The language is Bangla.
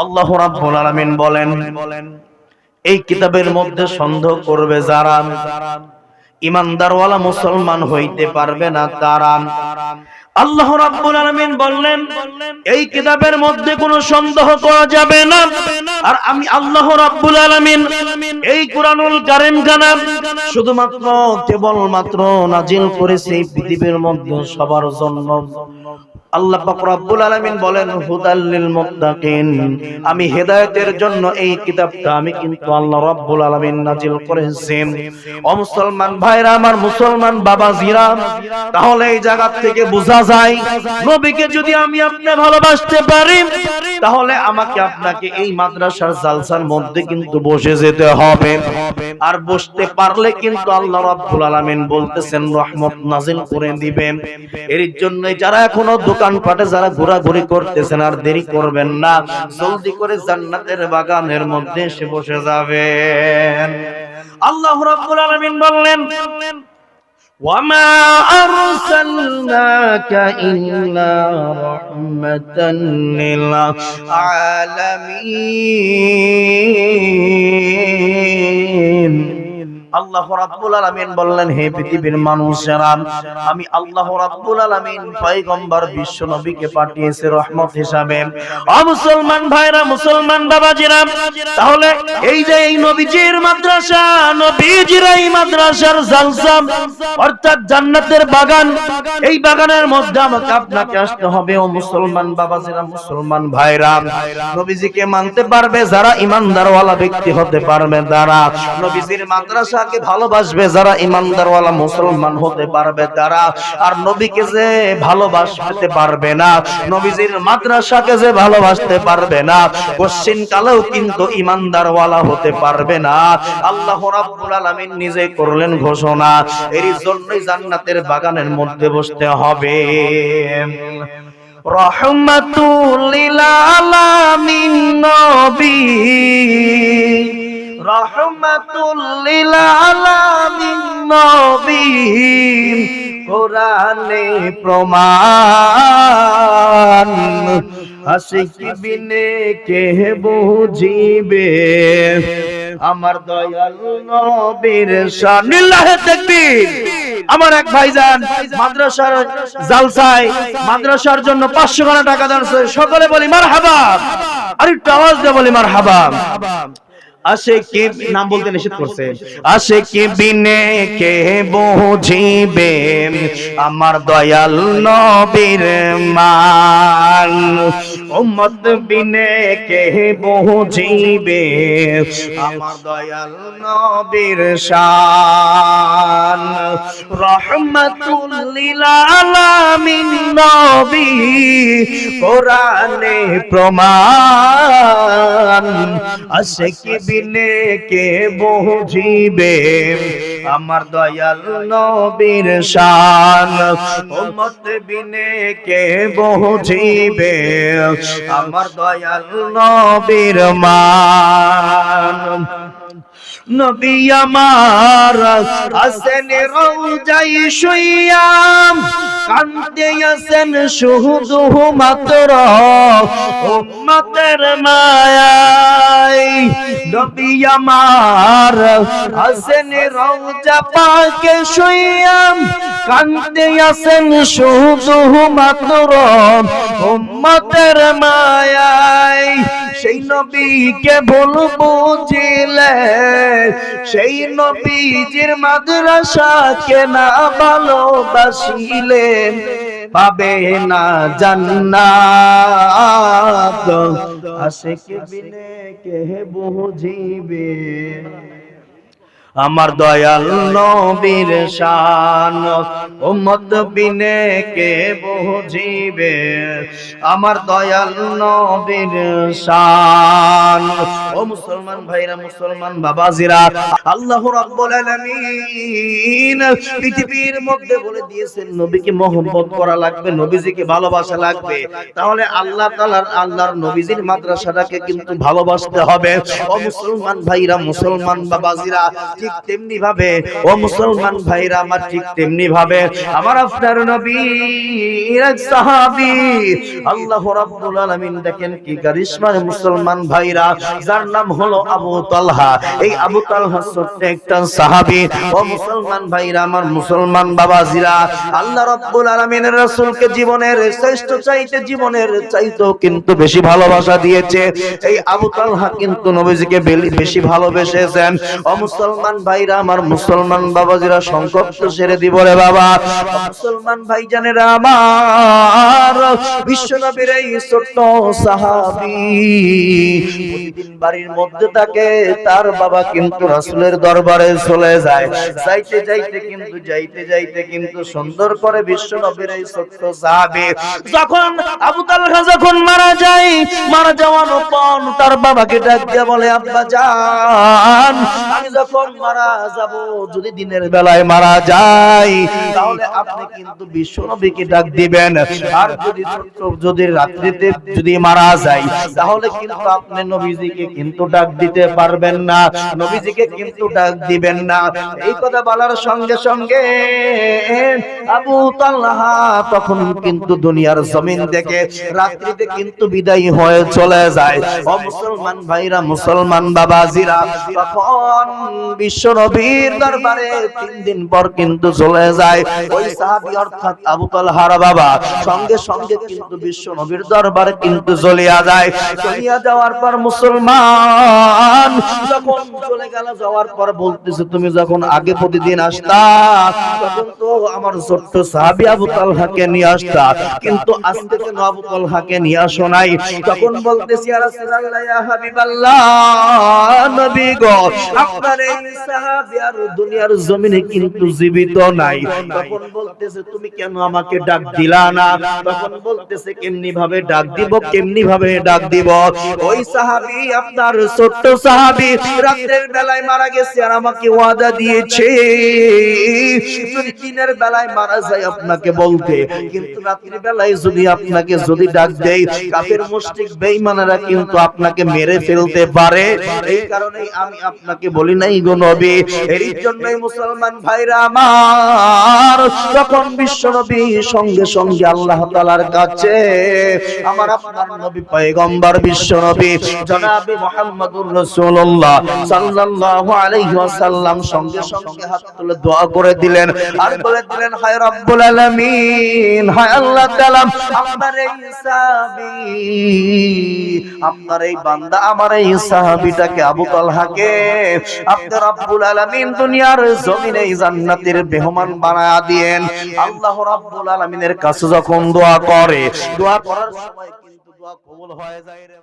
আল্লাহ রাব্বুল আলামিন বলেন, এই কিতাবের মধ্যে সন্দেহ করবে যারা, ঈমানদারওয়ালা মুসলমান হইতে পারবে না তারা। আল্লাহ রাব্বুল আলামিন বললেন, এই কিতাবের মধ্যে কোনো সন্দেহ করা যাবে না। আর আমি আল্লাহ রাব্বুল আলামিন এই কুরআনুল কারীম খানা শুধুমাত্র কেবলমাত্র নাজিল করেছি পৃথিবীর মধ্যে সবার জন্য। আল্লাহ পাক রব্বুল আলামিন বলেন, হুদাল লিল মুত্তাকিন, আমি হেদায়েতের জন্য এই কিতাবটা আমি কিন্তু আল্লাহ রব্বুল আলামিন নাজিল করেছি। ও মুসলমান ভাইরা আমার, মুসলমান বাবাজিরা, তাহলে এই জায়গা থেকে বোঝা যায় নবীকে যদি আমি আপনি ভালোবাসতে পারি, তাহলে আমাকে আপনাকে এই মাদ্রাসার জালসার মধ্যে কিন্তু বসে যেতে হবে। আর বসতে পারলে কিন্তু আল্লাহ রাব্বুল আলামিন বলতেছেন রহমত নাজিল করে দিবেন। এর জন্য যারা এখনো দোকানপাটে যারা ঘোরাঘুরি করতেছেন, আর দেরি করবেন না, জলদি করে জান্নাতের বাগানের মধ্যে এসে বসে যাবেন। আল্লাহ রাব্বুল আলামিন বললেন, ওয়ামা আরসালনাকা ইল্লা রাহমাতান লিল আলামিন। আল্লাহ রাব্বুল আলামিন বললেন, হে পৃথিবীর মানুষেরা, আমি আল্লাহ রাব্বুল আলামিন পয়গম্বর বিশ্ব নবীকে পাঠিয়েছি রহমত হিসাবে। ও মুসলমান ভাইরা, মুসলমান বাবাজিরা, তাহলে এই যে এই নবীজির মাদ্রাসা, নবীজির এই মাদ্রাসার জালসা অর্থাৎ জান্নাতের বাগান, এই বাগানের মধ্যে আমাকে আপনাকে আসতে হবে। ও মুসলমান বাবাজিরা, মুসলমান ভাইরা, নবীজিকে মানতে পারবে যারা, ঈমানদারওয়ালা ব্যক্তি হতে পারবে যারা, নবীজির মাদ্রাসা ভালোবাসবে যারা, ঈমানদারওয়ালা মুসলমান হতে পারবে তারা। আর নবীকে যে ভালোবাসতে পারবে না, নবীজির মাদ্রাসাকে যে ভালোবাসতে পারবে না, কোশ্চিন কালেও কিন্তু ঈমানদারওয়ালা হতে পারবে না। আল্লাহ রাব্বুল আলামিন নিজে করলেন ঘোষণা, এর জন্যই জান্নাতের বাগানের মধ্যে বসতে হবে। রহমাতুল লিল আলামিন নবী, রহমাতুল লিল আলামিন নবী, কোরআনে প্রমাণ, আশিক বিনে কে বুঝিবে আমার দয়াল নবীর শান। লিল্লাহি তাকবীর। আমার এক ভাইজান মাদ্রাসার জালসায় মাদ্রাসার জন্য 500 টাকা দিয়েছে, সকলে বলি মারহাবা। আর একটু আওয়াজ দিয়ে বলি মারহাবা। আশিকি নাম বলতে নিষেধ করছে। আশিকি বিনে কে বুঝিবে আমার দয়াল নবীর মান, উম্মত বিনে কে বুঝিবে আমার দয়াল নবীর শান। রহমাতুল লিল আলামিন নবী, কোরআনে প্রমাণ, আশিকি বিনে কে বুঝিবে আমার দয়াল নবীর শান, উম্মত বিনে কে বুঝিবে আমার দয়াল নবীর মান। নবী আমার আছেন রওজায় শুইয়া, কান্দে আছেন শুধু মাত্র উম্মতের মায়ায়। নবী আমার আছেন রওজা পাকে শুইয়া, কান্দে আছেন শুধু মাত্র উম্মতের মায়ায়। সেই নবীকে ভুল বুঝিলে, সেই নবীজির মাদ্রাসাকে না ভালোবাসিলে পাবে না জান্নাত। আশিক বিনে কে বুঝিবে আমার দয়াল নবীর শান, উম্মত বিনে কে বুঝিবে আমার দয়াল নবীর শান। ও মুসলমান ভাইরা, মুসলমান বাবাজিরা, আল্লাহ রাব্বুল আলামিন পৃথিবীর মধ্যে বলে দিয়েছেন নবীকে মহব্বত করা লাগবে, নবীজিকে ভালোবাসা লাগবে। তাহলে আল্লাহ তাআলার, আল্লাহর নবীজির মাদ্রাসাটাকে কিন্তু ভালোবাসতে হবে। ও মুসলমান ভাইরা, মুসলমান বাবাজিরা, ঠিক তেমনি ভাবে ও মুসলমান ভাইরা আমার, ঠিক তেমনি ভাবে আমার আপনার নবীর এক সাহাবী, আল্লাহ রাব্বুল আলামিন দেখেন কি কারিশমা মুসলমান ভাইরা, যার নাম হলো আবু তালহা। এই আবু তালহা ছোট্ট একটা সাহাবী। ও মুসলমান ভাইরা আমার, মুসলমান বাবাজিরা, আল্লাহ রাব্বুল আলামিনের রাসূলকে জীবনের শ্রেষ্ঠ চাইতে, জীবনের চাইতেও কিন্তু বেশি ভালোবাসা দিয়েছে। এই আবু তালহা কিন্তু নবীজিকে বেশি ভালোবেসেছেন। ও মুসলমান ভাইরা আমার, মুসলমান বাবাজিরা, সংকট তো ছেড়ে দিব রে বাবা। মুসলমান ভাইজানেরা আমার, বিশ্বনবীর এই ছোট্ট সাহাবী প্রতিদিন বাড়ির মধ্যে থাকে, তার বাবা কিন্তু রাসূলের দরবারে চলে যায়। যাইতে যাইতে কিন্তু সুন্দর করে বিশ্বনবীর এই ছোট্ট সাহাবী যখন আবু তালহা যখন মারা যায়, মারা যাওয়ার পর তার বাবাকে ডাক দিয়ে বলে, আব্বা জান, আমি যখন মারা যাব, যদি দিনের বেলায় মারা যাই তাহলে আপনি কিন্তু বিশ্বনবীকে ডাক দিবেন, আর যদি রাত্রিতে যদি মারা যায় তাহলে কিন্তু আপনি নবীজিকে কিন্তু ডাক দিতে পারবেন না, নবীজিকে কিন্তু ডাক দিবেন না। এই কথা বলার সঙ্গে সঙ্গে আবু তালহা তখন কিন্তু দুনিয়ার জমিন থেকে রাত্রিতে কিন্তু বিদায় হয়ে চলে যায়। ও মুসলমান ভাইরা, মুসলমান বাবাজিরা, তখন বিশ্বনবীর দরবারে 3 দিন পর কিন্তু চলে যায় ওই সাহাবী, অর্থাৎ আবু তালহার বাবা। সঙ্গে সঙ্গে কিন্তু বিশ্বনবীর দরবারে কিন্তু চলিয়া যায়। চলিয়া যাওয়ার পর মুসলমান যখন চলে গেল, যাওয়ার পর বলতেছে, তুমি যখন আগে প্রতিদিন আসতা তখন তো আমার ছোট্ট সাহাবী আবু তালহাকে নিয়ে আসতা, কিন্তু আজকে কেন আবু তালহাকে নিয়ে আসো নাই? তখন বলতেছি, ইয়া রাসূলুল্লাহ, ইয়া হাবিবাল্লাহ, নবী গো, আপনার এই সাহাবী আর দুনিয়ার জমিনে কিন্তু জীবিত নাই। তখন বলতেছে, তুমি কেন আমাকে ডাক দিলা না? তখন বলতেছে, কেমনি ভাবে ডাক দিব, কেমনি ভাবে ডাক দিব? ওই সাহাবী, আপনার ছোট্ট সাহাবী, রাতের বেলায় মারা গেছে আর আমাকে ওয়াদা দিয়েছে যদি দিনের বেলায় মারা যায় আপনাকে বলতে, কিন্তু রাতের বেলায় যদি আপনাকে যদি ডাক দেই, কাফের মুশরিক বেঈমানেরা কিন্তু আপনাকে মেরে ফেলতে পারে। এই কারণেই আমি আপনাকে বলি নাই গো নবী। এর জন্যই মুসলমান ভাইরা আমার, তখন বিশ্বনবী সঙ্গে সঙ্গে আল্লাহ তাআলার কাছে আমার আপনার নবী পয়গম্বর বিশ্বনবী জনাবে মুহাম্মদুর রাসূলুল্লাহ সাল্লাল্লাহু আলাইহি ওয়াসাল্লাম সঙ্গে সঙ্গে হাত তুলে দোয়া করে দিলেন আর বলে দিলেন, হায় রব্বুল আলামিন, হায় আল্লাহ তাআলা, আপনার এই সাহাবী, আপনার এই বান্দা, আমার এই সাহাবীটাকে আবু তালহাকে আপনি রব্বুল আলামিন দুনিয়ার জমিনে জান্নাতের মেহমান বানায়া দিয়েন। আল্লাহ রাব্বুল আলামিনের কাছে যখন দোয়া করে, দোয়া করার সময় কিন্তু দোয়া কবুল হয়ে যায় রে।